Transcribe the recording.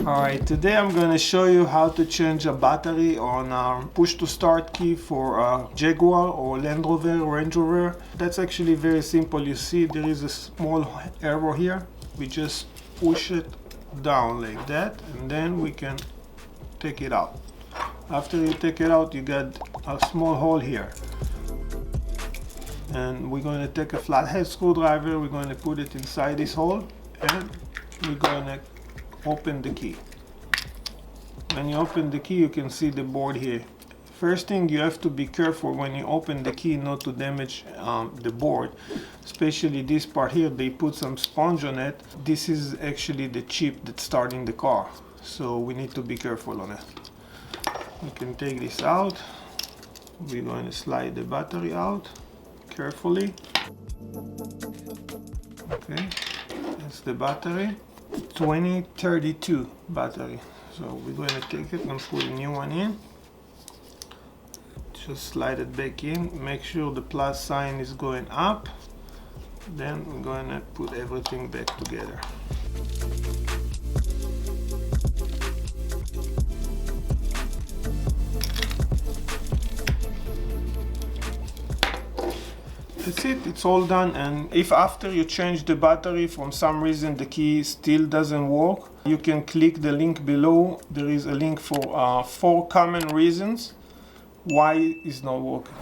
Alright, today I'm going to show you how to change a battery on our push to start key for a Jaguar or Land Rover, Range Rover. That's actually very simple. You see there is a small arrow here. We just push it down like that and then we can take it out. After you take it out, you got a small hole here. And we're going to take a flathead screwdriver, we're going to put it inside this hole and we're going to open the key. When you open the key, you can see the board here. First thing, you have to be careful when you open the key not to damage the board, especially this part here. They put some sponge on it. This is actually the chip that's starting the car, so we need to be careful on it. You can take this out. We're going to slide the battery out carefully. Okay, that's the battery. 2032 battery. So we're going to take it and put a new one in. Just slide it back in. Make sure the plus sign is going up. Then we're going to put everything back together. That's it, it's all done. And if after you change the battery from some reason the key still doesn't work, you can click the link below. There is a link for 4 common reasons why it's not working.